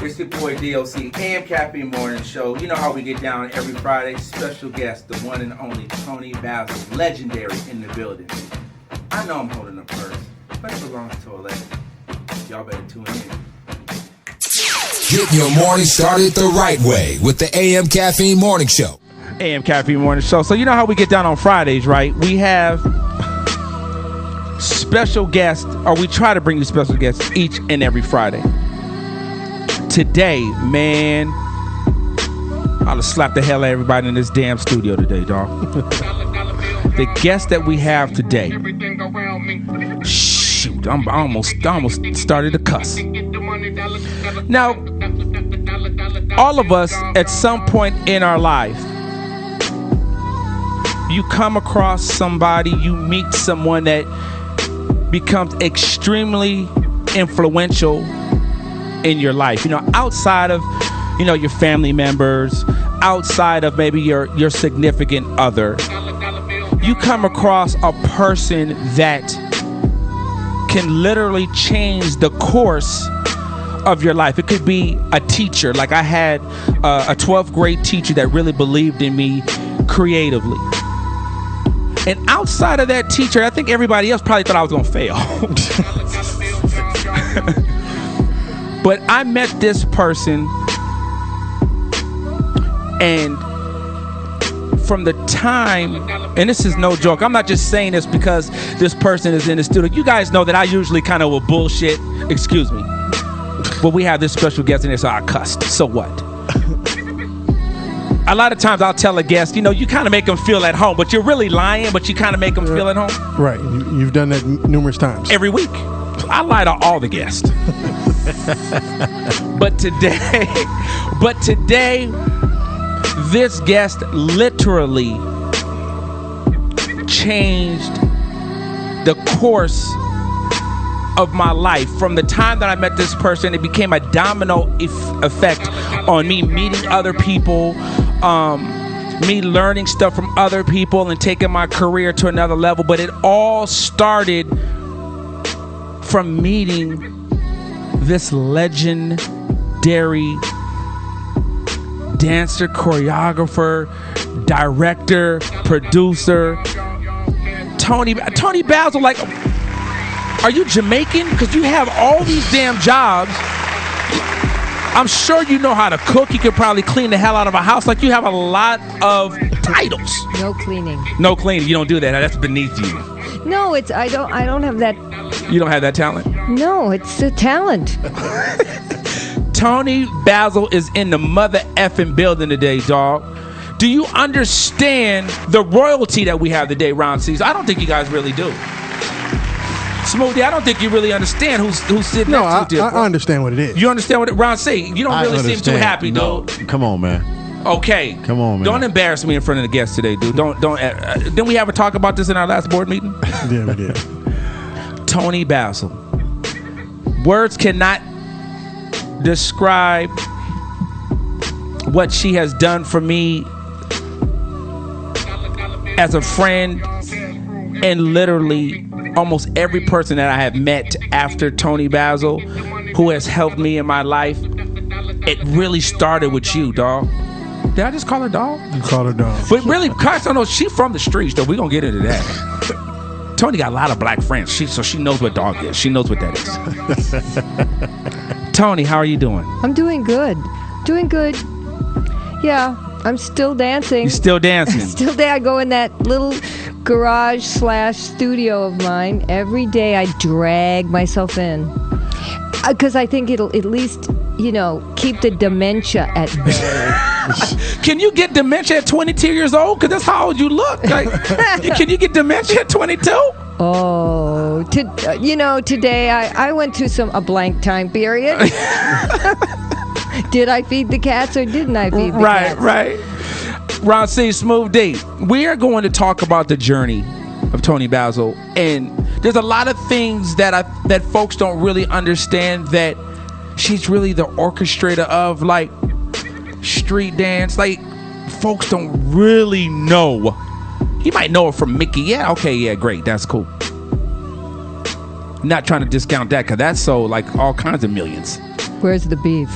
It's your boy DOC, A.M. Caffeine Morning Show. You know how we get down every Friday. Special guest, the one and only Toni Basil, legendary in the building. I know I'm holding a purse, but it belongs to a legend. Y'all better tune in. Get your morning started the right way with the A.M. Caffeine Morning Show. A.M. Caffeine Morning Show. So you know how we get down on Fridays, right? We have special guests, or we try to bring you special guests each and every Friday. Today, man, I'll slap the hell out of everybody in this damn studio today, dog. The guest that we have today, shoot, I almost started to cuss. Now, all of us at some point in our life, you come across somebody, you meet someone that becomes extremely influential in your life. You know, outside of, you know, your family members, outside of maybe your significant other, you come across a person that can literally change the course of your life. It could be a teacher. Like I had a 12th grade teacher that really believed in me creatively. And outside of that teacher, I think everybody else probably thought I was going to fail. But I met this person, and from the time, and this is no joke, I'm not just saying this because this person is in the studio. You guys know that I usually kind of will bullshit, excuse me. But we have this special guest in there, so I cussed. So what? A lot of times I'll tell a guest, you know, you kind of make them feel at home, but you're really lying, but you kind of make them feel at home. Right. You've done that numerous times. Every week. I lie to all the guests. But today, this guest literally changed the course of my life. From the time that I met this person, it became a domino effect on me meeting other people, me learning stuff from other people and taking my career to another level. But it all started from meeting this legendary dancer, choreographer, director, producer, Toni Basil. Like, are you Jamaican? Because you have all these damn jobs. I'm sure you know how to cook. You could probably clean the hell out of a house. Like, you have a lot of titles. No cleaning. No cleaning. You don't do that. That's beneath you. No, I don't have that. You don't have that talent? No, it's a talent. Toni Basil is in the mother effing building today, dog. Do you understand the royalty that we have today, Ron C's? I don't think you guys really do. Smoothie, I don't think you really understand who's sitting next to you. I understand what it is. You understand what Ron C? You don't really seem too happy, dude. Come on, man. Okay. Come on, man. Don't embarrass me in front of the guests today, dude. Don't. Didn't we ever talk about this in our last board meeting? Yeah, we did. Toni Basil. Words cannot describe what she has done for me as a friend, and literally almost every person that I have met after Toni Basil who has helped me in my life. It really started with you, dog. Did I just call her dog? You called her dog. But really, I don't know. She from the streets, though. We're going to get into that. Toni got a lot of black friends, so she knows what dog is. She knows what that is. Toni, how are you doing? I'm doing good. Doing good. Yeah, I'm still dancing. You still dancing? Still there. I go in that little garage/studio of mine. Every day I drag myself in. Because I think it'll at least, keep the dementia at bay. Can you get dementia at 22 years old? Because that's how old you look. Like, can you get dementia at 22? Oh, today I went through a blank time period. Did I feed the cats or didn't I feed the cats? Right. Ron C, Smooth D. We are going to talk about the journey of Toni Basil, and there's a lot of things that folks don't really understand that she's really the orchestrator of, like street dance. Like, folks don't really know. You might know her from Mickey. Yeah, okay, yeah, great, that's cool. Not trying to discount that, because that's so like all kinds of millions. Where's the beef?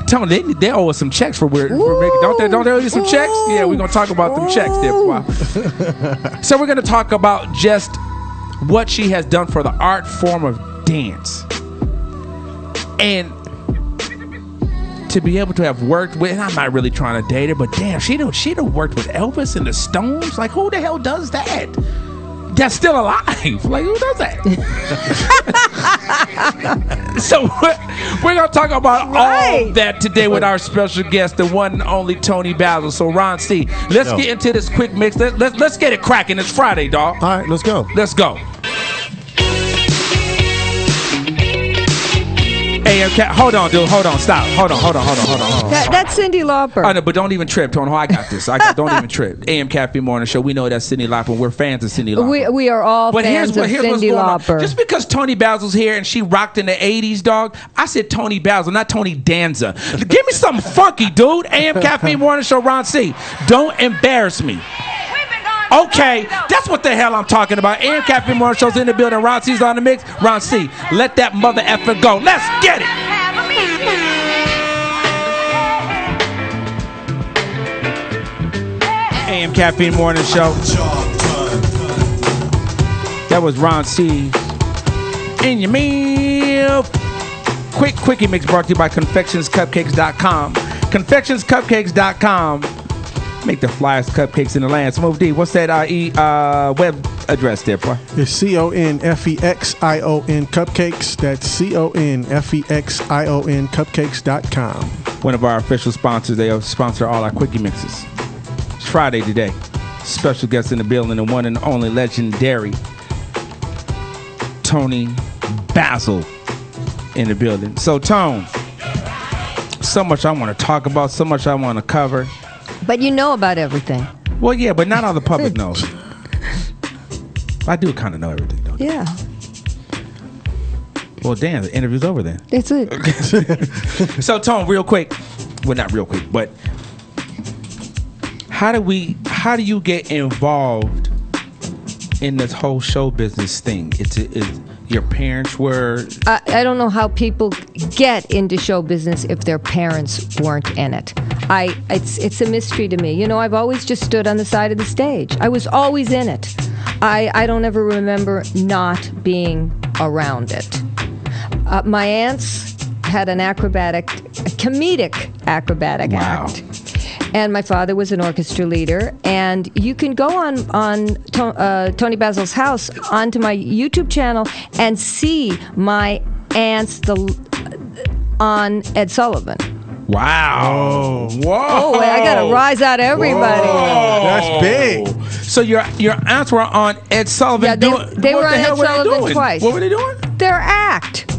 Tell them they owe us some checks for making. Don't they owe you some checks? Yeah, we're gonna talk about them checks there for a while. So we're gonna talk about just what she has done for the art form of dance, and to be able to have worked with. And I'm not really trying to date her, but damn, she'd have worked with Elvis and the Stones. Like, who the hell does that? That's still alive. Like, who does that? So we're gonna talk about all that today with our special guest, the one and only Toni Basil. So Ron C, let's get into this quick mix. Let's get it cracking. It's Friday, dog. All right, let's go. Let's go. Hold on, dude. Hold on. Stop. Hold on. That's Cyndi Lauper. I know, but don't even trip, Tony. I got this. Don't even trip. AM Caffeine Morning Show. We know that's Cyndi Lauper. We're fans of Cyndi Lauper. We are all fans of Cyndi Lauper. Just because Toni Basil's here and she rocked in the 80s, dog, I said Toni Basil, not Tony Danza. Give me something funky, dude. AM Caffeine Morning Show, Ron C. Don't embarrass me. Okay, that's what the hell I'm talking about. AM Caffeine Morning Show's in the building. Ron C's on the mix. Ron C, let that mother effer go. Let's get it. AM Caffeine Morning Show. That was Ron C. In your meal. Quickie mix brought to you by ConfectionsCupcakes.com. ConfectionsCupcakes.com. Make the flyest cupcakes in the land. Smooth D, what's that web address there, boy? It's CONFEXION Cupcakes. That's CONFEXION Cupcakes.com. One of our official sponsors. They sponsor all our quickie mixes. It's Friday today. Special guest in the building, the one and only legendary Toni Basil in the building. So, Tone, so much I want to talk about, so much I want to cover. But you know about everything. Well, yeah, but not all the public knows. I do kind of know everything, don't I? Yeah. Well, damn, the interview's over then. That's it. So, Tone, real quick. Well, not real quick, but how do you get involved in this whole show business thing? It's your parents were... I don't know how people get into show business if their parents weren't in it. It's a mystery to me. You know, I've always just stood on the side of the stage. I was always in it. I don't ever remember not being around it. My aunts had an comedic acrobatic act. And my father was an orchestra leader. And you can go on Toni Basil's house onto my YouTube channel and see my aunts on Ed Sullivan. Wow. Whoa. Oh, I got to rise out everybody. Whoa. That's big. So your aunts were on Ed Sullivan. Yeah, they were on Ed Sullivan twice. What were they doing? Their act.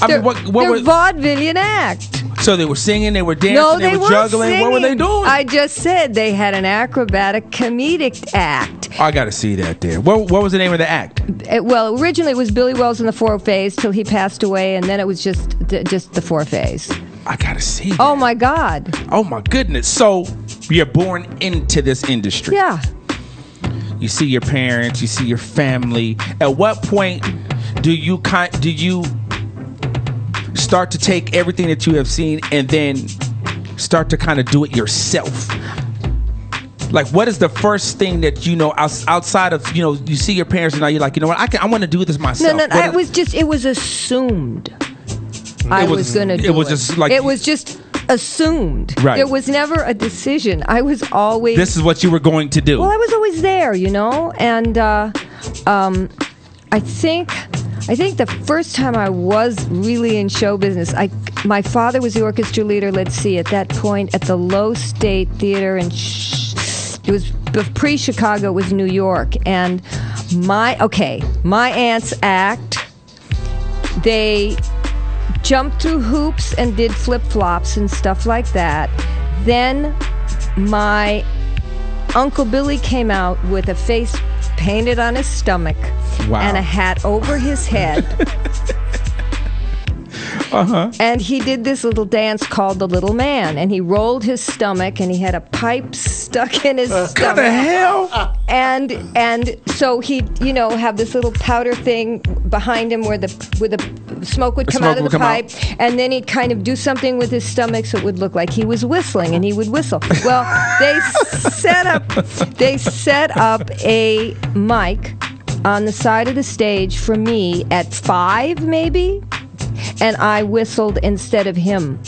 Their vaudevillian act. So they were singing, they were dancing, they were juggling. Singing. What were they doing? I just said they had an acrobatic comedic act. I got to see that there. What was the name of the act? Well, originally it was Billy Wells and the Four Fays till he passed away, and then it was just the Four Fays. I got to see that. Oh, my God. Oh, my goodness. So you're born into this industry. Yeah. You see your parents, you see your family. At what point do you start to take everything that you have seen and then start to kind of do it yourself? Like, what is the first thing that you know outside of, you know, you see your parents and now you're like, you know what, I want to do this myself? No, it was assumed I was going to do it. It was just like... It was just assumed. Right. There was never a decision. I was always... This is what you were going to do. Well, I was always there, you know, and I think the first time I was really in show business, my father was the orchestra leader, let's see, at that point at the Low State Theater, and it was pre-Chicago, it was New York. And my aunt's act, they jumped through hoops and did flip-flops and stuff like that. Then my Uncle Billy came out with a face painted on his stomach. Wow. And a hat over his head. And he did this little dance called the Little Man, and he rolled his stomach, and he had a pipe stuck in his stomach. What the hell? And so he'd have this little powder thing behind him where the smoke would come out of the pipe, and then he'd kind of do something with his stomach so it would look like he was whistling, and he would whistle. Well, they set up a mic on the side of the stage for me at 5 maybe, and I whistled instead of him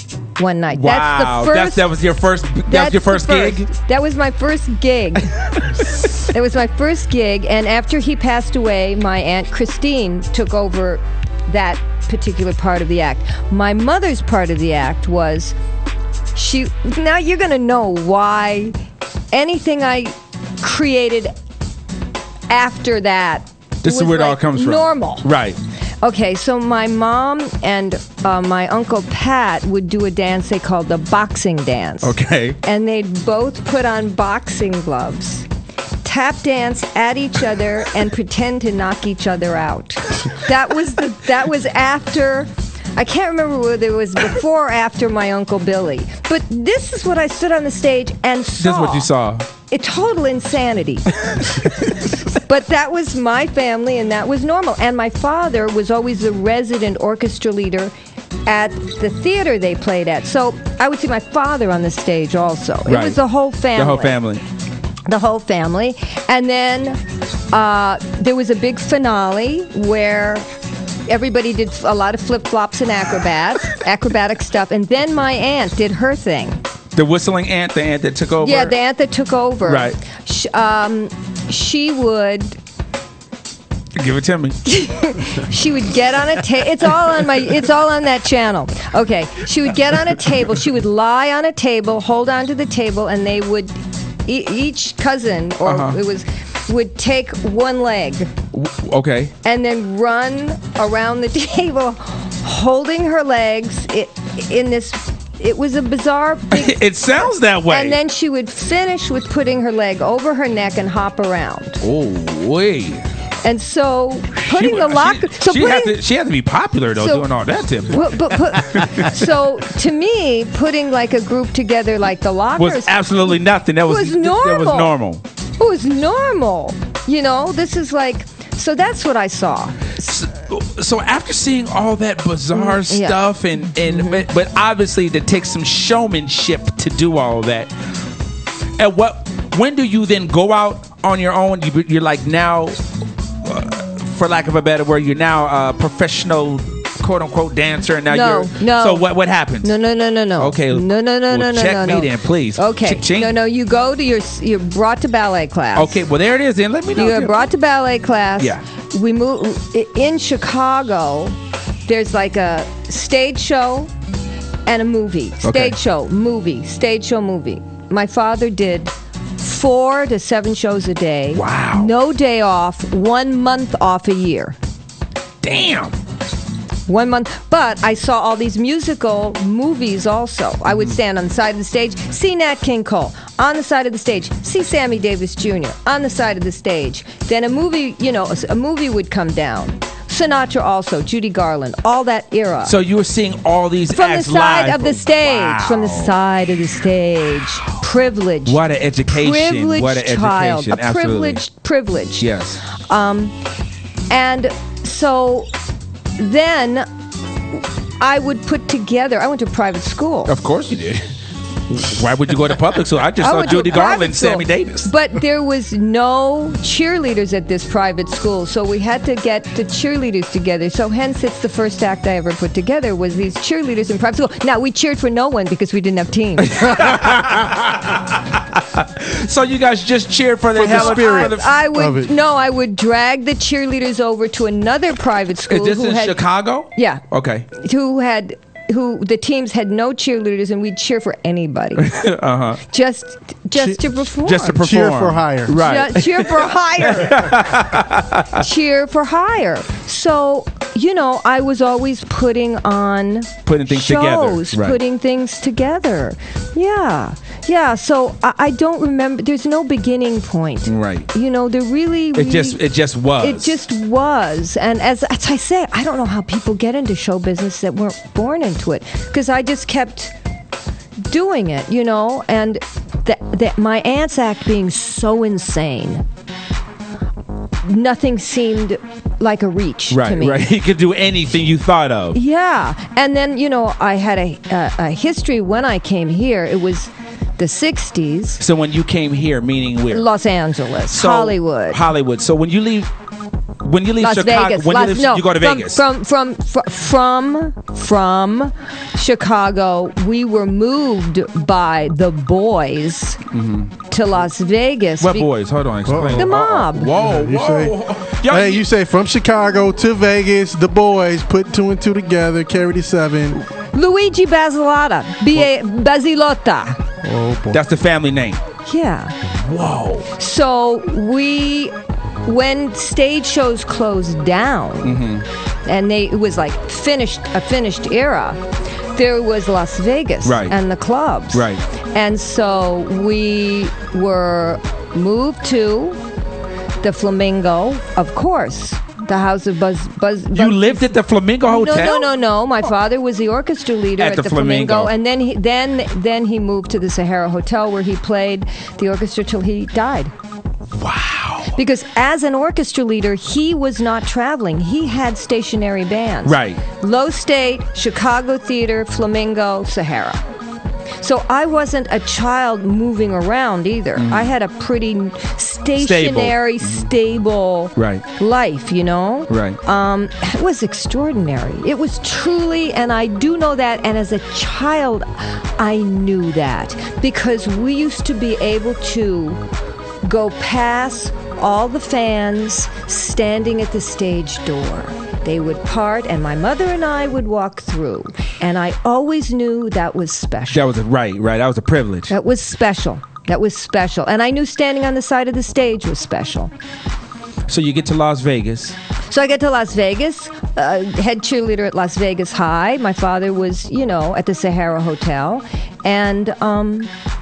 one night. Wow, that was your first. That was your first gig. That was my first gig. It was my first gig, and after he passed away, my Aunt Christine took over that particular part of the act. My mother's part of the act was now you're going to know why anything I created after that. This is where it all comes from. Normal. Right. Okay, so my mom and my Uncle Pat would do a dance they called the boxing dance. Okay. And they'd both put on boxing gloves, tap dance at each other, and pretend to knock each other out. That was after. I can't remember whether it was before or after my Uncle Billy. But this is what I stood on the stage and saw. This is what you saw. A total insanity. But that was my family, and that was normal. And my father was always the resident orchestra leader at the theater they played at. So I would see my father on the stage also. It was the whole family. The whole family. And then there was a big finale where everybody did a lot of flip-flops and acrobatic stuff. And then my aunt did her thing. The whistling aunt, the aunt that took over? Yeah, the aunt that took over. Right. She would... Give it to me. She would get on a table. It's all on that channel. Okay. She would get on a table. She would lie on a table, hold on to the table, and they would... each cousin, would take one leg. Okay. And then run around the table holding her legs in this... It was a bizarre thing. It sounds that way. And then she would finish with putting her leg over her neck and hop around. Oh, wait. And so putting she had to be popular though, doing all that, Tim. So to me, putting like a group together like the Lockers was absolutely nothing. That was normal. That was normal. It was normal. This is like. So that's what I saw. So after seeing all that bizarre stuff, but obviously it takes some showmanship to do all of that. When do you then go out on your own? You're like now, for lack of a better word, you're now a professional, quote unquote, dancer, and now No. So what happens? No. Okay. No. Check me then, please. Okay. Ching. No. You go to you're brought to ballet class. Okay. Well, there it is. Then let me know. You're brought to ballet class. Yeah. We move in Chicago. There's like a stage show and a movie. Stage show, movie. My father did 4 to 7 shows a day. Wow. No day off. 1 month off a year. Damn. 1 month. But I saw all these musical movies also. I would stand on the side of the stage, see Nat King Cole. On the side of the stage, see Sammy Davis Jr. On the side of the stage. Then a movie would come down. Sinatra also, Judy Garland, all that era. So you were seeing all these from acts the side live. of the stage. Wow. From the side of the stage. Privilege. What an education. Privileged child. A privilege. Yes. And so then I would put together, I went to private school. Of course you did. Why would you go to public school? I just saw Judy Garland and Sammy Davis. But there was no cheerleaders at this private school, so we had to get the cheerleaders together. So hence it's the first act I ever put together was these cheerleaders in private school. Now, we cheered for no one because we didn't have teams. So you guys just cheered for the hell of it. I would drag the cheerleaders over to another private school. Is this in Chicago? Yeah. Okay. Who the teams had no cheerleaders, and we'd cheer for anybody. Just to perform. Just to perform. Cheer for hire. Right. Cheer for hire. Cheer for hire. So I was always putting things shows, together. Right. putting things together. Yeah. So I don't remember. There's no beginning point. Right. There really. It just was. It just was. And as I say, I don't know how people get into show business that weren't born into it, because I just kept doing it, and my aunt's act being so insane, nothing seemed like a reach to me. Right. He could do anything you thought of. Yeah. And then, I had a history when I came here. It was the 60s. So when you came here, meaning where? Los Angeles, Hollywood. So when you leave Las Chicago, Vegas. you go to Vegas. From Chicago, we were moved by the boys to Las Vegas. What boys? Hold on, explain. The mob. Whoa. You say from Chicago to Vegas, the boys put 2 and 2 together, carry the 7. Luigi Basilotta. Oh boy. That's the family name. Yeah. Whoa. So when stage shows closed down, and it was like a finished era, there was Las Vegas and the clubs. Right. And so we were moved to the Flamingo, of course. The house of Buzz. You lived at the Flamingo Hotel? No. My father was the orchestra leader at the Flamingo, and then he moved to the Sahara Hotel, where he played the orchestra till he died. Wow. Because as an orchestra leader, he was not traveling. He had stationary bands. Right. Low State, Chicago Theater, Flamingo, Sahara. So I wasn't a child moving around either. I had a pretty stationary, stable life, Right. It was extraordinary. It was truly, and I do know that, and as a child, I knew that. Because we used to be able to go past all the fans standing at the stage door. They would part, and my mother and I would walk through. And I always knew that was special. That was right. That was a privilege. That was special. And I knew standing on the side of the stage was special. So you get to Las Vegas. So I get to Las Vegas, head cheerleader at Las Vegas High. My father was, at the Sahara Hotel. And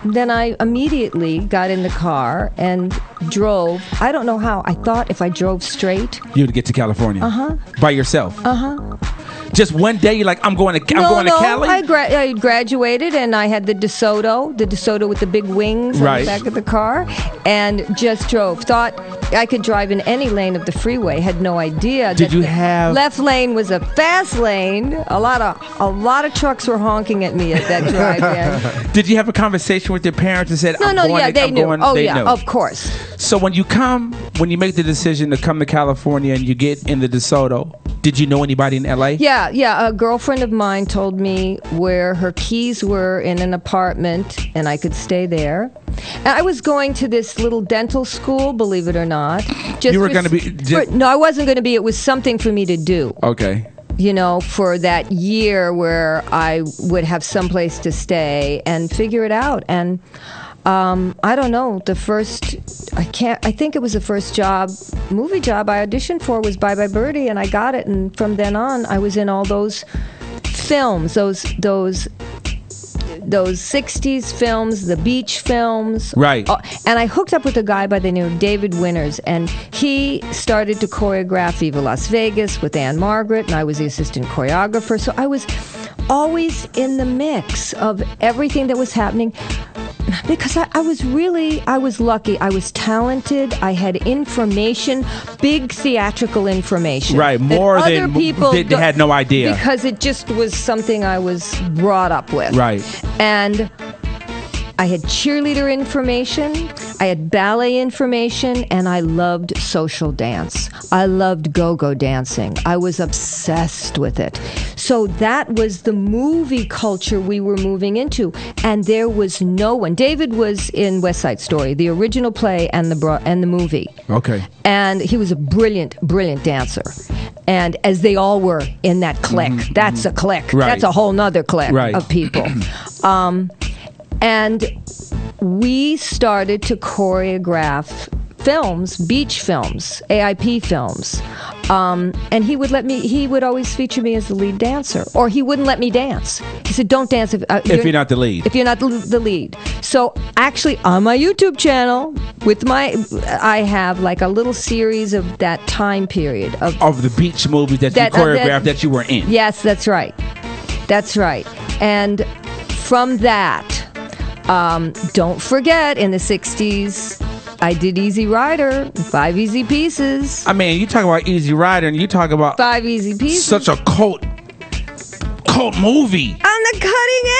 then I immediately got in the car and drove. I don't know how. I thought if I drove straight, you'd get to California. By yourself. Just one day, you're like, I'm going to Cali. I graduated, and I had the DeSoto with the big wings on the back of the car, and just drove. Thought I could drive in any lane of the freeway. Had no idea. Did you have left lane was a fast lane? A lot of trucks were honking at me at that drive-in. Did you have a conversation with your parents and said, they knew. They knew. Of course. So when you make the decision to come to California and you get in the DeSoto, did you know anybody in LA? Yeah. A girlfriend of mine told me where her keys were in an apartment, and I could stay there. And I was going to this little dental school, believe it or not. You were going to be... No, I wasn't going to be. It was something for me to do. Okay. For that year where I would have someplace to stay and figure it out. And I don't know, I think it was the first movie job I auditioned for was Bye Bye Birdie, and I got it. And from then on, I was in all those films, those 60s films, the beach films. Right. And I hooked up with a guy by the name of David Winters, and he started to choreograph Viva Las Vegas with Anne Margaret, and I was the assistant choreographer. So I was always in the mix of everything that was happening. Because I was lucky. I was talented. I had information, big theatrical information. Right, more than other people they had no idea. Because it just was something I was brought up with. Right. And I had cheerleader information, I had ballet information, and I loved social dance. I loved go-go dancing. I was obsessed with it. So that was the movie culture we were moving into, and there was no one. David was in West Side Story, the original play and the movie. Okay. And he was a brilliant, brilliant dancer. And as they all were in that clique. That's a clique. Right. That's a whole nother clique of people. And we started to choreograph films, beach films, AIP films. And he would always feature me as the lead dancer, or he wouldn't let me dance. He said, don't dance if you're not the lead. If you're not the lead. So actually on my YouTube channel, I have like a little series of that time period of the beach movies that you choreographed that you were in. Yes, that's right. That's right. And from that, don't forget, in the 60s, I did Easy Rider, 5 Easy Pieces. I mean, you talk about Easy Rider and you talk about 5 Easy Pieces. Such a cult movie. On the cutting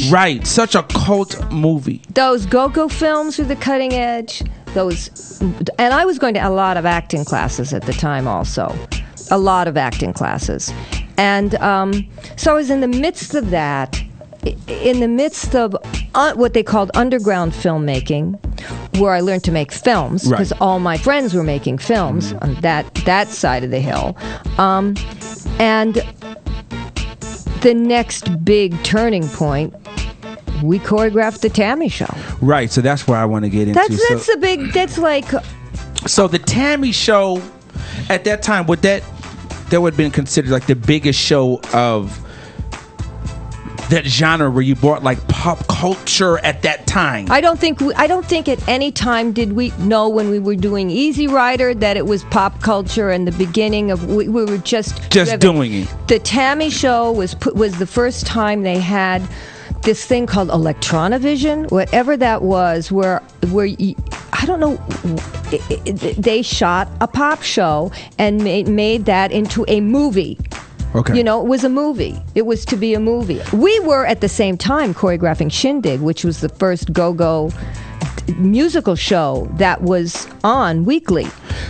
edge. Right, such a cult movie. Those go-go films were the cutting edge. And I was going to a lot of acting classes at the time also. A lot of acting classes. And so I was in the midst of that, in the midst of what they called underground filmmaking, where I learned to make films, because all my friends were making films on that side of the hill. And the next big turning point, we choreographed the T.A.M.I show. Right, so that's where I want to get into. So the T.A.M.I show, at that time, that would have been considered like the biggest show of that genre where you brought like pop culture at that time. I don't think at any time did we know when we were doing Easy Rider that it was pop culture, and the beginning of we were just doing it. The T.A.M.I show was the first time they had this thing called Electronavision, whatever that was, where I don't know, they shot a pop show and made that into a movie. Okay. It was a movie. It was to be a movie. We were at the same time choreographing Shindig, which was the first go-go musical show that was on weekly.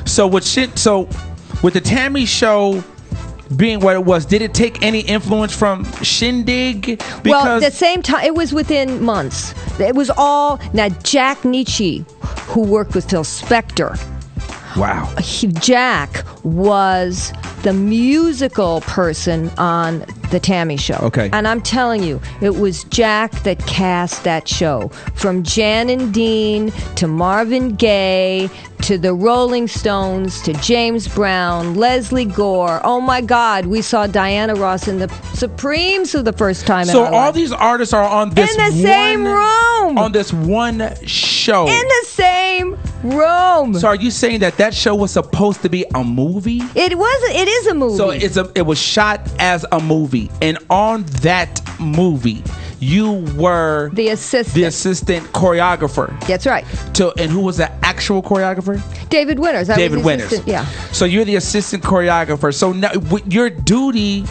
So with the T.A.M.I show being what it was, did it take any influence from Shindig? Well, at the same time, it was within months. It was all... Now, Jack Nietzsche, who worked with Phil Spector... Wow. Jack was the musical person on the T.A.M.I show. Okay. And I'm telling you, it was Jack that cast that show. From Jan and Dean to Marvin Gaye to the Rolling Stones to James Brown, Leslie Gore. Oh my God, we saw Diana Ross in the Supremes for the first time in our life. So all these artists are on this same room. On this one show. In the same room. So are you saying that show was supposed to be a movie? It is a movie. So it was shot as a movie, and on that movie, you were the assistant choreographer. That's right. And who was the actual choreographer? David Winters. David Winters. Yeah. So you're the assistant choreographer. So now your duty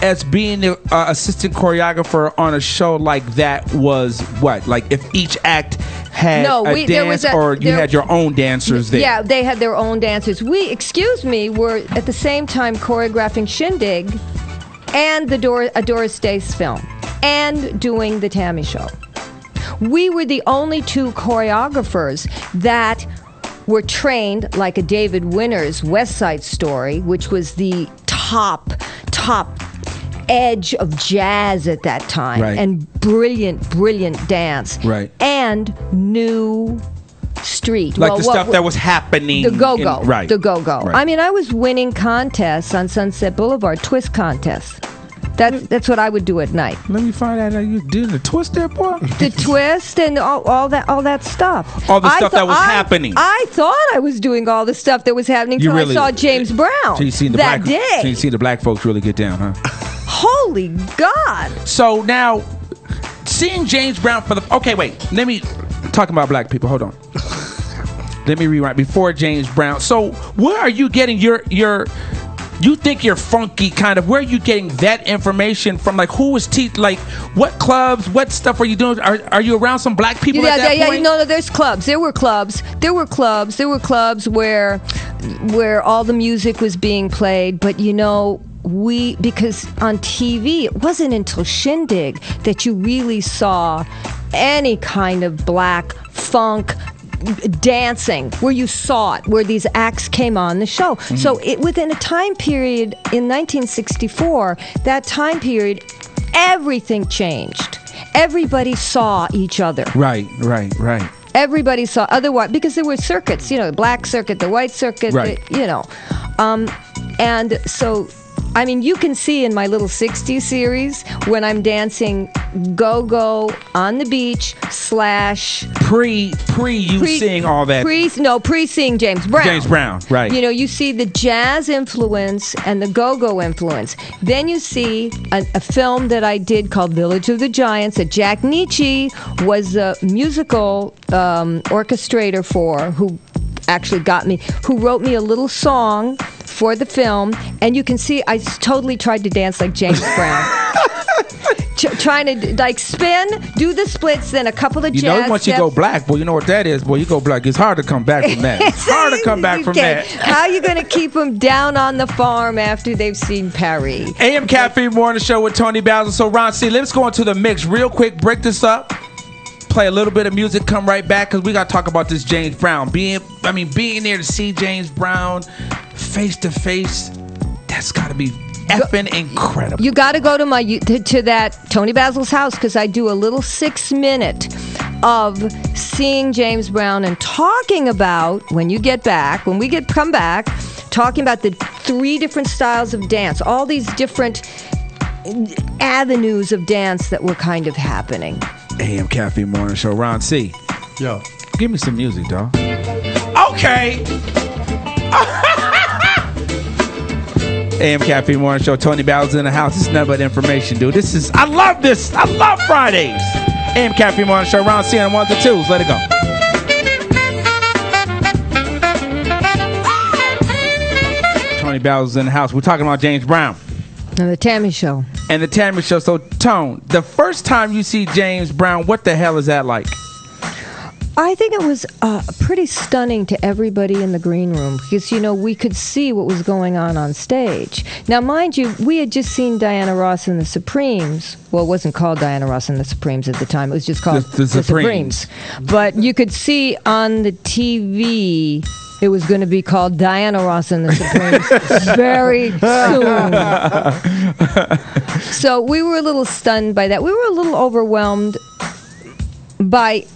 as being the assistant choreographer on a show like that was what? Like if each act had a dance, or you had your own dancers there? Yeah, they had their own dancers. We were at the same time choreographing Shindig and a Doris Day's film and doing the T.A.M.I show. We were the only two choreographers that were trained like a David Winters West Side Story, which was the top edge of jazz at that time, right. And brilliant dance, right. And new street, like the stuff that was happening, the go-go, right. The go-go. Right. I mean, I was winning contests on Sunset Boulevard, twist contests. That's what I would do at night. Let me find out how you did the twist there, boy. The twist and all that stuff. All the stuff that was happening. I thought I was doing all the stuff that was happening until I saw James Brown so you seen that day. So you see the black folks really get down, huh? Holy God! So now, seeing James Brown okay, wait. Let me talk about black people. Hold on. Let me rewind before James Brown. So where are you getting your? You think you're funky, kind of. Where are you getting that information from? Like, who was like, what clubs, what stuff are you doing? Are you around some black people at that point? No, there's clubs. There were clubs where all the music was being played. But because on TV, it wasn't until Shindig that you really saw any kind of black funk dancing, where you saw it, where these acts came on the show. Mm-hmm. So within a time period in 1964, that time period, everything changed. Everybody saw each other. Right. Everybody saw, otherwise, because there were circuits, the black circuit, the white circuit, right. And so, I mean, you can see in my little 60s series when I'm dancing go-go on the beach / Pre seeing all that. Pre-seeing James Brown. James Brown, right. You know, you see the jazz influence and the go-go influence. Then you see a film that I did called Village of the Giants that Jack Nietzsche was a musical orchestrator for, who actually who wrote me a little song for the film. And you can see I totally tried to dance like James Brown. Trying to like spin, do the splits, then a couple of jazz. You know, once you go black, boy, you know what that is, boy. You go black. It's hard to come back from that. It's hard to come back from that. How are you going to keep them down on the farm after they've seen Perry? AM Caffeine Morning Show with Toni Basil. So, Ron C., let's go into the mix real quick. Break this up. Play a little bit of music. Come right back because we got to talk about this James Brown. Being there to see James Brown face to face, that's got to be effing incredible. You got to go to to that Toni Basil's house because I do a little 6-minute of seeing James Brown and talking about when we come back, talking about the 3 different styles of dance, all these different avenues of dance that were kind of happening. AM Caffeine Morning Show. Ron C. Yo, give me some music, dog. Okay. AM Caffeine Morning Show. Toni Basil's in the house. It's nothing but information, dude. I love this. I love Fridays. AM Caffeine Morning Show. Ron C on 1s and 2s. Let it go. Toni Basil's in the house. We're talking about James Brown. And the T.A.M.I. show. And the T.A.M.I. show. So, Tone, the first time you see James Brown, what the hell is that like? I think it was pretty stunning to everybody in the green room because, you know, we could see what was going on stage. Now, mind you, we had just seen Diana Ross and the Supremes. Well, it wasn't called Diana Ross and the Supremes at the time. It was just called the Supremes. But you could see on the TV it was going to be called Diana Ross and the Supremes very soon. So we were a little stunned by that. We were a little overwhelmed by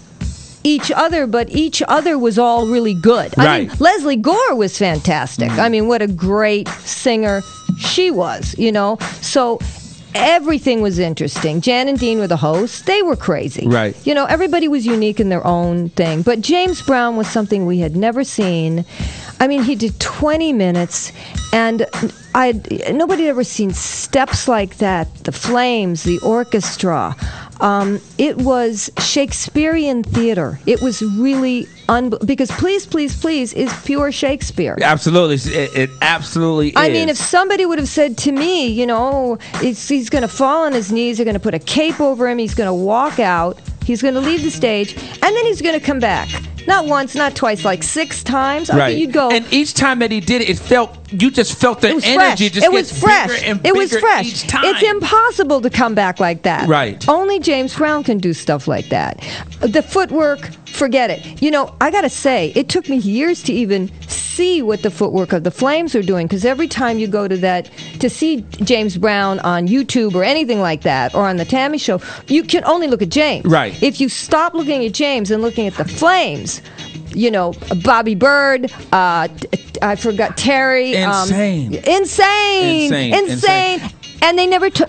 each other, but each other was all really good. Right. I mean, Leslie Gore was fantastic. I mean, what a great singer she was, you know. So everything was interesting. Jan and Dean were the hosts. They were crazy. Right. You know, everybody was unique in their own thing. But James Brown was something we had never seen. I mean, he did 20 minutes, and nobody had ever seen steps like that, the flames, the orchestra. It was Shakespearean theater. It was really because Please, Please, Please is pure Shakespeare. Absolutely. It absolutely is. I mean, if somebody would have said to me, you know, he's going to fall on his knees, they're going to put a cape over him, he's going to walk out, he's going to leave the stage, and then he's going to come back. Not once, not twice, like 6 times. Right. Okay, you'd go. And each time that he did it, you just felt the energy fresh. just it was fresh. And it was fresh. Each time. It's impossible to come back like that. Right. Only James Brown can do stuff like that. The footwork, forget it. You know, I got to say, it took me years to even see what the footwork of the Flames are doing, because every time you go to see James Brown on YouTube or anything like that, or on the T.A.M.I. show, you can only look at James. Right. If you stop looking at James and looking at the Flames, you know, Bobby Bird, I forgot Terry. Insane. And they never took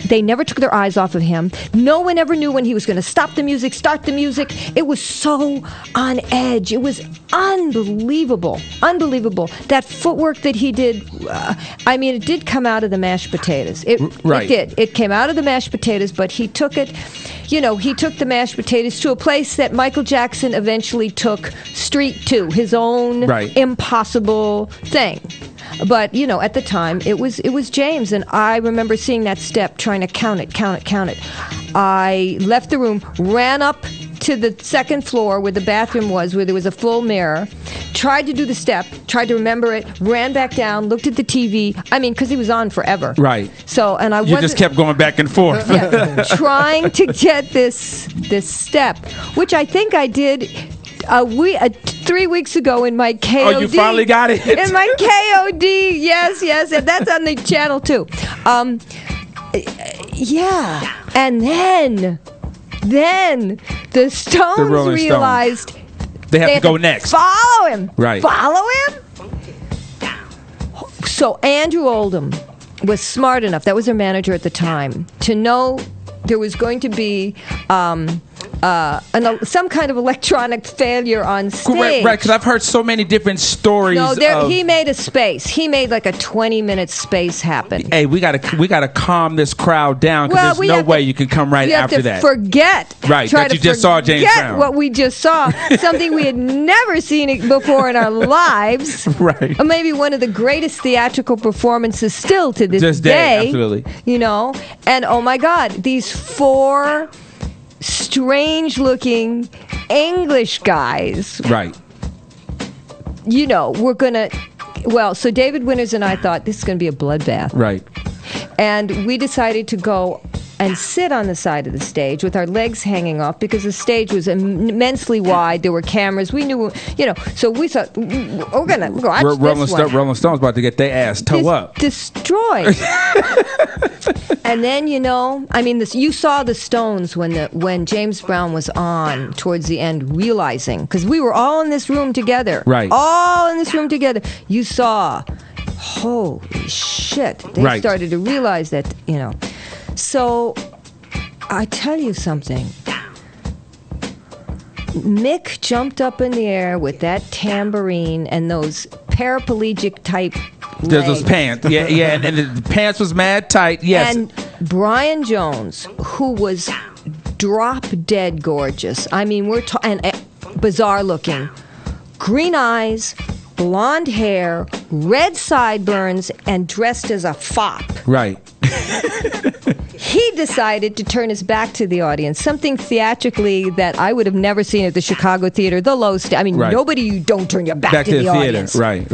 their eyes off of him. No one ever knew when he was going to stop the music, start the music. It was so on edge. It was unbelievable. That footwork that he did. I mean, it did come out of the mashed potatoes. It did. It came out of the mashed potatoes, but he took it. You know, he took the mashed potatoes to a place that Michael Jackson eventually took Street to, his own impossible thing. But, you know, at the time, it was James, and I remember seeing that step, trying to count it. I left the room, ran up to the second floor where the bathroom was, where there was a full mirror, tried to do the step, tried to remember it, ran back down, looked at the TV. I mean, because he was on forever. Right. So, and you just kept going back and forth. Trying to get this step, which I think I did 3 weeks ago in my KOD. Oh, you finally got it? In my KOD, yes, and that's on the channel too. Yeah, and then the Stones realized they have to go next. Follow him. Right. Follow him. So Andrew Oldham was smart enough, that was her manager at the time, to know there was going to be some kind of electronic failure on stage. Right, because I've heard so many different stories. No, he made a space. He made like a 20-minute space happen. Hey, we gotta calm this crowd down, because there's no way you can come right after that. Forget. Right, that you just saw James Brown. What we just saw, something we had never seen before in our lives. Right. Or maybe one of the greatest theatrical performances still to this Just day, absolutely. You know, and oh my God, these 4 strange-looking English guys. Right. You know, we're gonna. Well, so David Winters and I thought this is gonna be a bloodbath. Right. And we decided to go and sit on the side of the stage with our legs hanging off, because the stage was immensely wide. There were cameras. We knew, you know, so we thought, we're going to watch this one. Rolling Stone's about to get their ass toe up. Destroyed. And then, you know, I mean, you saw the Stones when James Brown was on towards the end, realizing, because we were all in this room together. Right. All in this room together. You saw, holy shit. They started to realize that, you know. So, I tell you something. Mick jumped up in the air with that tambourine and those paraplegic type legs. Those pants. Yeah, and the pants was mad tight. Yes. And Brian Jones, who was drop dead gorgeous. I mean, and bizarre looking. Green eyes, blonde hair, red sideburns, and dressed as a fop. Right. He decided to turn his back to the audience, something theatrically that I would have never seen at the Chicago Theater, the low stage. I mean, nobody, you don't turn your back to the theater. Audience. Right.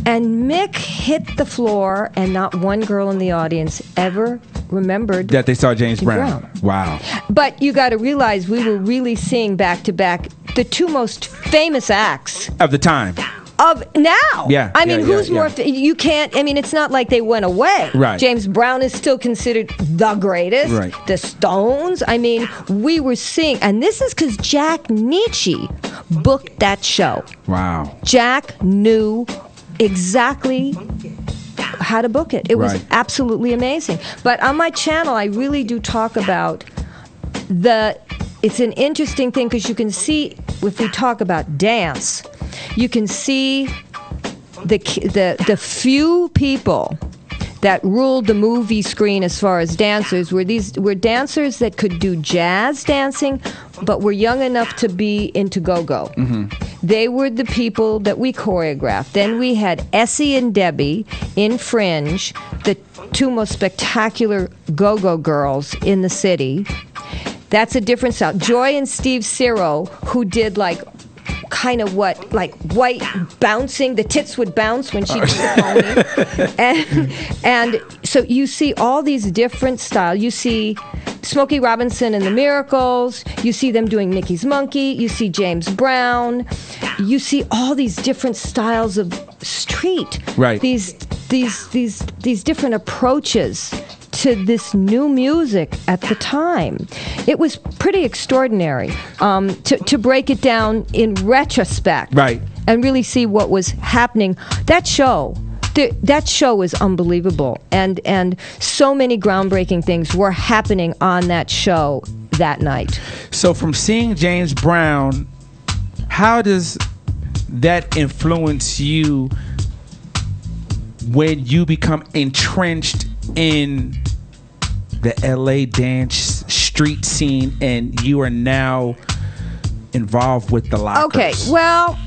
And Mick hit the floor, and not one girl in the audience ever remembered that they saw James Brown. Wow. But you got to realize we were really seeing back to back the 2 most famous acts of the time. Of now. Yeah. I mean, who's more... You can't... I mean, it's not like they went away. Right. James Brown is still considered the greatest. Right. The Stones. I mean, we were seeing... And this is because Jack Nietzsche booked that show. Wow. Jack knew exactly how to book it. It was absolutely amazing. But on my channel, I really do talk about it's an interesting thing, because you can see, if we talk about dance, you can see the few people that ruled the movie screen as far as dancers were dancers that could do jazz dancing, but were young enough to be into go-go. Mm-hmm. They were the people that we choreographed. Then we had Essie and Debbie in Fringe, the 2 most spectacular go-go girls in the city. That's a different style. Joy and Steve Ciro, who did kind of white bouncing. The tits would bounce when she did the pony. And so you see all these different styles. You see Smokey Robinson and the Miracles. You see them doing Mickey's Monkey. You see James Brown. You see all these different styles of street. Right. These different approaches to this new music at the time. It was pretty extraordinary to break it down in retrospect. Right. And really see what was happening. That show was unbelievable. And so many groundbreaking things were happening on that show that night. So from seeing James Brown, how does that influence you when you become entrenched in the LA dance street scene and you are now involved with the Lockers? Okay, well,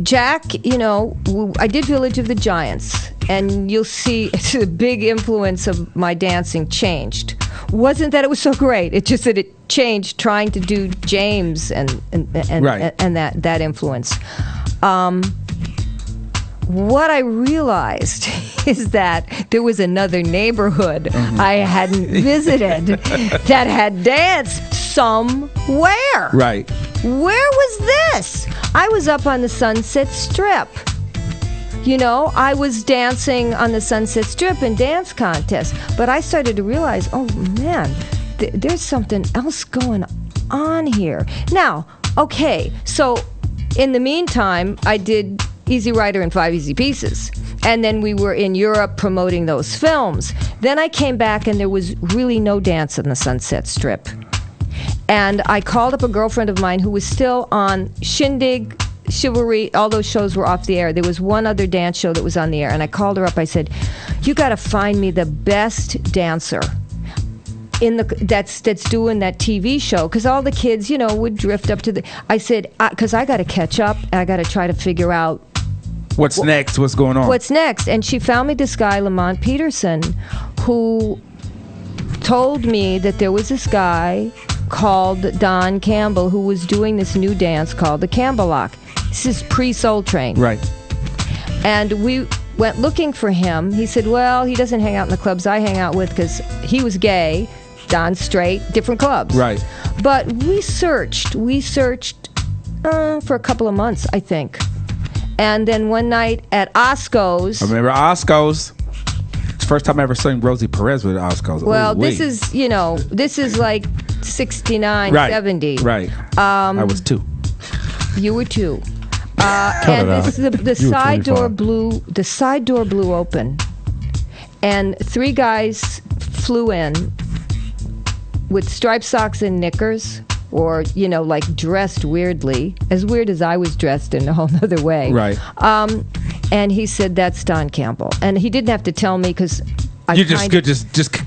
Jack, I did Village of the Giants, and you'll see it's a big influence of my dancing changed. Wasn't that it was so great, it's just that it changed trying to do James and that influence. What I realized is that there was another neighborhood I hadn't visited that had dance somewhere. Right. Where was this? I was up on the Sunset Strip. I was dancing on the Sunset Strip in dance contests. But I started to realize, oh man, there's something else going on here. Now, okay, so in the meantime, I did Easy Rider and 5 Easy Pieces. And then we were in Europe promoting those films. Then I came back and there was really no dance on the Sunset Strip. And I called up a girlfriend of mine who was still on Shindig, Chivalry, all those shows were off the air. There was one other dance show that was on the air. And I called her up. I said, you got to find me the best dancer that's doing that TV show, because all the kids, would drift up to the. I said, because I got to catch up. I got to try to figure out what's next. What's going on? What's next? And she found me this guy, Lamont Peterson, who told me that there was this guy called Don Campbell who was doing this new dance called the Campbellock. This is pre-Soul Train. Right. And we went looking for him. He said, well, he doesn't hang out in the clubs I hang out with because he was gay. Don's straight, different clubs. Right. But we searched for a couple of months, I think. And then one night at Osco's. I remember Osco's. It's the first time I ever seen Rosie Perez with Osco's. Well, this is like 69, right. 70. Right. I was 2. You were 2. And the side door blew. The side door blew open, and 3 guys flew in with striped socks and knickers, or like dressed weirdly, as weird as I was dressed in a whole other way. Right. And he said, "That's Don Campbell," and he didn't have to tell me because you just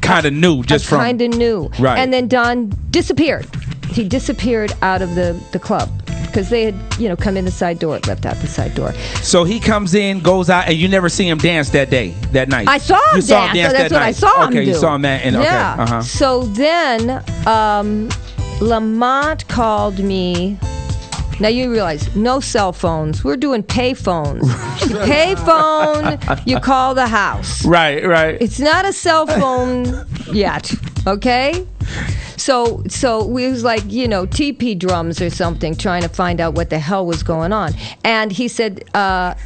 kind of knew, kind of knew. Right. And then Don disappeared. He disappeared out of the club. Because they had, come in the side door, left out the side door. So he comes in, goes out, and you never see him dance that night. I saw him dance. So that's what I saw him do. Okay, you saw him that. Yeah. Okay. Uh-huh. So then Lamont called me. Now you realize, no cell phones. We're doing pay phones. Pay phone, you call the house. Right. It's not a cell phone yet, okay? So we was like, TP drums or something, trying to find out what the hell was going on. And he said,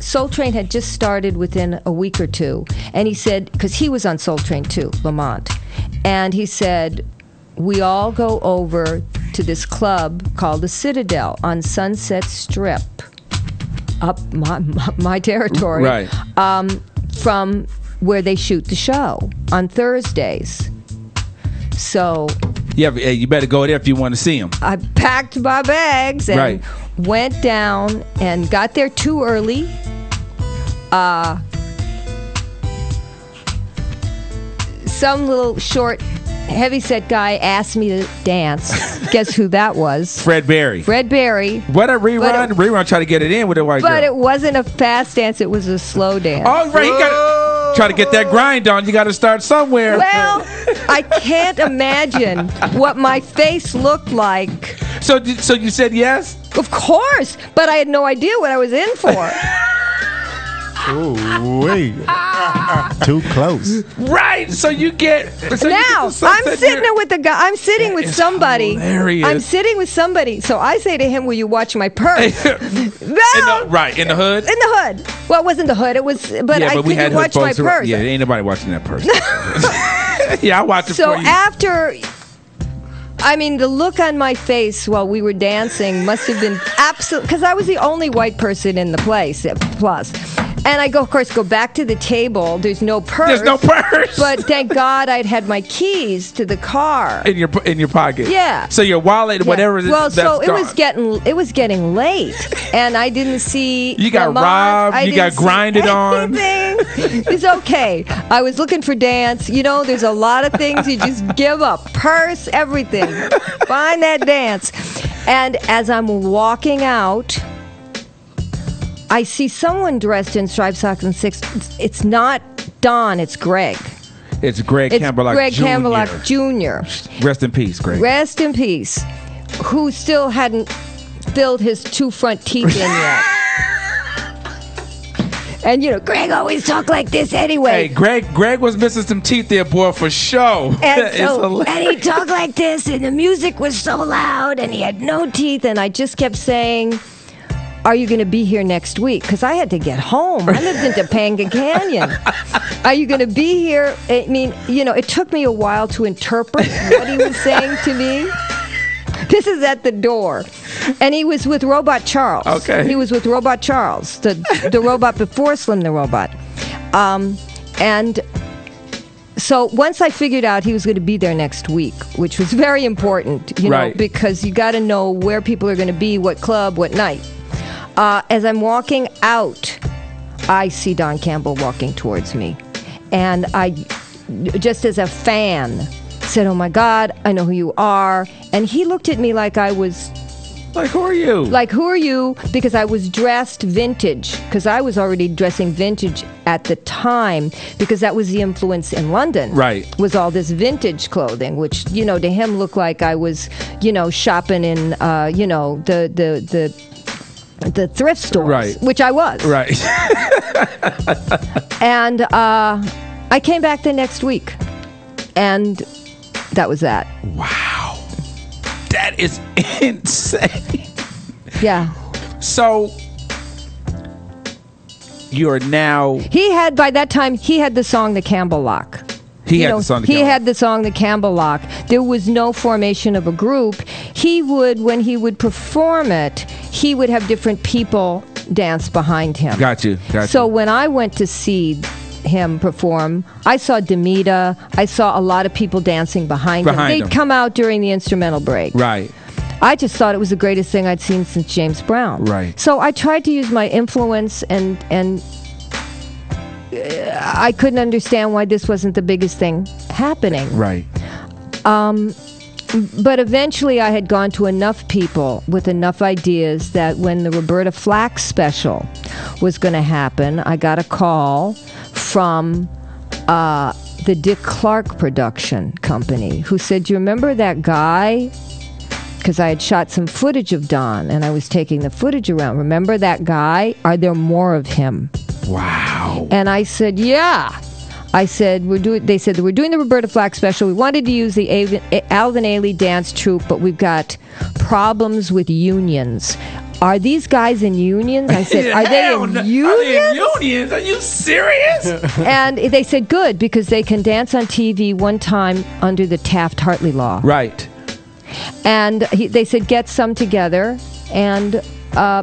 Soul Train had just started within a week or 2. And he said, because he was on Soul Train too, Lamont. And he said, we all go over to this club called the Citadel on Sunset Strip, up my territory. Right. From where they shoot the show on Thursdays. So... Yeah, you better go there if you want to see him. I packed my bags and went down and got there too early. Some little short, heavyset guy asked me to dance. Guess who that was? Fred Berry. Fred Berry. What a rerun. Rerun tried to get it in with a white girl. But it wasn't a fast dance. It was a slow dance. Oh, right. You got to try to get that grind on. You got to start somewhere. Well, I can't imagine what my face looked like. So you said yes? Of course, but I had no idea what I was in for. Oh, wait. Too close. Right. So you get... So now, I'm sitting with the guy. I'm sitting with somebody. Hilarious. I'm sitting with somebody. So I say to him, will you watch my purse? No. In the hood? In the hood. Well, it wasn't the hood. It was... But I couldn't watch my purse. Yeah, ain't nobody watching that purse. Yeah, I watch it for you. So after... I mean, the look on my face while we were dancing must have been absolute... Because I was the only white person in the place, plus... And I of course, go back to the table. There's no purse. There's no purse. But thank God I'd had my keys to the car in your pocket. Yeah. So your wallet, whatever. Well, so it gone. was getting late, and I didn't see. You got robbed. You got grinded on. It's okay. I was looking for dance. There's a lot of things you just give up. Purse, everything. Find that dance. And as I'm walking out, I see someone dressed in striped socks and six. It's not Don, it's Greg. It's Greg Campbellock Greg Jr. Campbellock Jr. Rest in peace, Greg. Rest in peace. Who still hadn't filled his 2 front teeth in yet. And Greg always talked like this anyway. Hey, Greg was missing some teeth there, boy, for sure. And he talked like this, and the music was so loud, and he had no teeth, and I just kept saying, are you going to be here next week? Because I had to get home. I lived in Topanga Canyon. Are you going to be here? I mean, it took me a while to interpret what he was saying to me. This is at the door. And he was with Robot Charles. Okay. He was with Robot Charles, the robot before Slim the Robot. And so once I figured out he was going to be there next week, which was very important, you know, Right. because you got to know where people are going to be, what club, what night. As I'm walking out, I see Don Campbell walking towards me. And I, just as a fan, said, "Oh my God, I know who you are." And he looked at me like I was... Like, who are you? Like, who are you? Because I was dressed vintage, because I was already dressing vintage at the time, because that was the influence in London. Right. Was all this vintage clothing, which, you know, to him looked like I was, you know, shopping in, you know, the thrift stores. Right. Which I was. Right. And I came back the next week, and that was that. Wow. That is insane. Yeah. So you're now... By that time, he had the song The Campbell Lock. He had the song The Campbell Lock. There was no formation of a group. He would, when he would perform it, he would have different people dance behind him. Got you. So when I went to see him perform, I saw Demita. I saw a lot of people dancing behind him. They'd come out during the instrumental break. Right. I just thought it was the greatest thing I'd seen since James Brown. Right. So I tried to use my influence, and I couldn't understand why this wasn't the biggest thing happening. Right. But eventually I had gone to enough people with enough ideas that when the Roberta Flack special was going to happen, I got a call from the Dick Clark production company, who said, "Do you remember that guy?" Because I had shot some footage of Don, and I was taking the footage around. "Remember that guy? Are there more of him?" Wow. And I said, "Yeah." I said, they said, "We're doing the Roberta Flack special. We wanted to use the Alvin Ailey dance troupe, but we've got problems with unions. Are these guys in unions?" I said, "Are they in unions?" Are they in unions? Are you serious? And they said, "Good, because they can dance on TV one time under the Taft-Hartley law." Right. And they said, "Get some together." And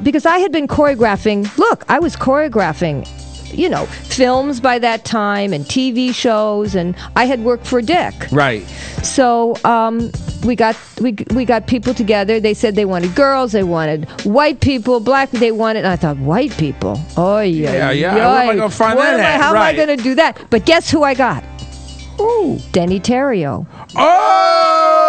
because I had been choreographing, I was choreographing, you know, films by that time and TV shows, and I had worked for Dick. Right. So we got people together. They said they wanted girls, they wanted white people, black. They wanted. And I thought, white people. Oh yeah. Yeah. Where am I gonna find that at? How am I going to do that? But guess who I got? Ooh. Denny Terrio. Oh,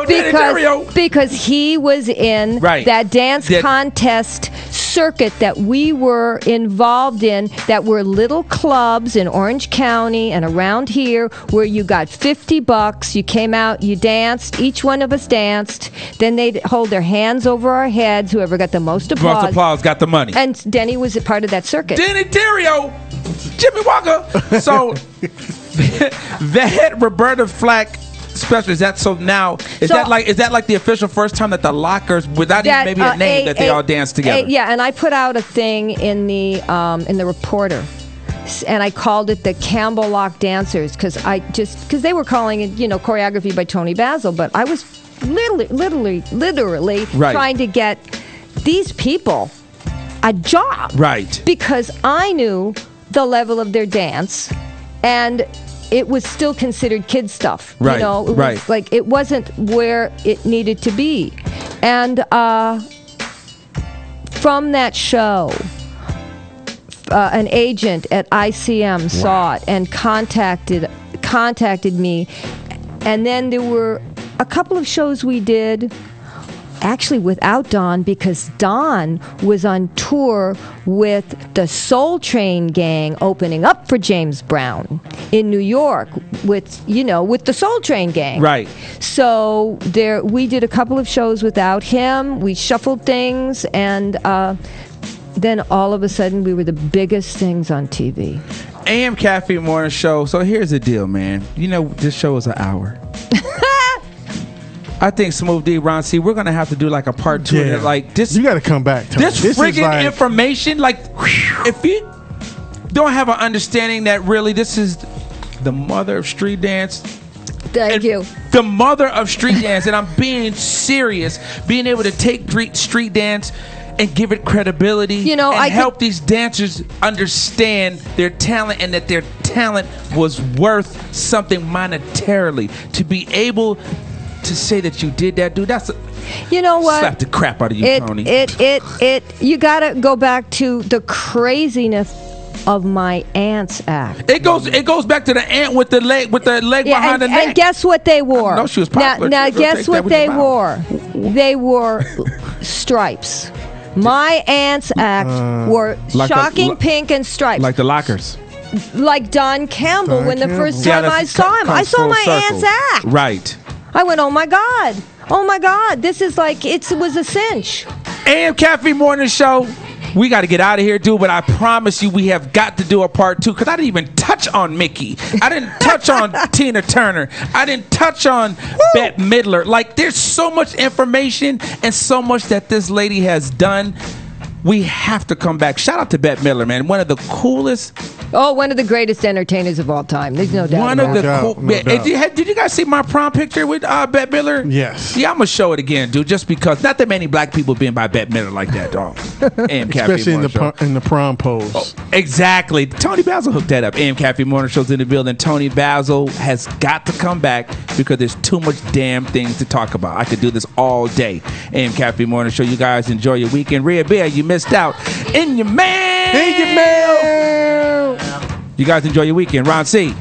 Denny Terrio. Because he was in that dance contest circuit that we were involved in, that were little clubs in Orange County and around here where you got $50. You came out, you danced, each one of us danced. Then they'd hold their hands over our heads, whoever got the most applause. Most applause got the money. And Denny was a part of that circuit. Denny Terrio, Jimmy Walker. So that Roberta Flack special, is that so now? Is that like the official first time that the Lockers, without even maybe a name, that they all danced together? Yeah, and I put out a thing in the Reporter, and I called it the Campbell Lock Dancers, because they were calling it, you know, choreography by Toni Basil, but I was literally trying to get these people a job, right? Because I knew the level of their dance, and it was still considered kid stuff. Right, you know, it was like, it wasn't where it needed to be. And from that show, an agent at ICM saw it and contacted me. And then there were a couple of shows we did actually without Don, because Don was on tour with the Soul Train gang opening up for James Brown in New York with the Soul Train gang. Right. So we did a couple of shows without him. We shuffled things, and then all of a sudden we were the biggest things on TV. AM Caffeine Morning Show. So here's the deal, man. You know, this show is an hour. I think Smooth D, Ron C, we're gonna have to do like a part 2 of it. Like this, you got to come back. Tony. This friggin' information, like if you don't have an understanding that really this is the mother of street dance. Thank you. the mother of street dance, and I'm being serious, being able to take street dance and give it credibility, and help these dancers understand their talent and that their talent was worth something monetarily. To be able to say that you did that, dude, that's you know what? Slap the crap out of you, Toni. You gotta go back to the craziness of my aunt's act. It goes back to the aunt with the leg behind the neck. And guess what they wore? No, she was popular. Now guess what they wore? They wore stripes. My aunt's act wore shocking pink and stripes. Like the Lockers. Like Don Campbell when the first time I saw him. I saw my aunt's act. Right. I went, oh my God, this is like, it was a cinch. AM Caffeine Morning Show. We got to get out of here, dude, but I promise you we have got to do a part 2 because I didn't even touch on Mickey. I didn't touch on Tina Turner. I didn't touch on Bette Midler. Like, there's so much information and so much that this lady has done. We have to come back. Shout out to Bette Midler, man. One of the coolest. Oh, one of the greatest entertainers of all time. There's no doubt. Did you guys see my prom picture with Bette Midler? Yes. Yeah, I'm gonna show it again, dude. Just because not that many black people been by Bette Midler like that, dog. Especially in the prom pose. Oh, exactly. Toni Basil hooked that up. AM Caffeine Morning Show's in the building. Toni Basil has got to come back because there's too much damn things to talk about. I could do this all day. AM Caffeine Morning Show. You guys enjoy your weekend. Rhea Bear, you missed out. In your mail. You guys enjoy your weekend. Ron C.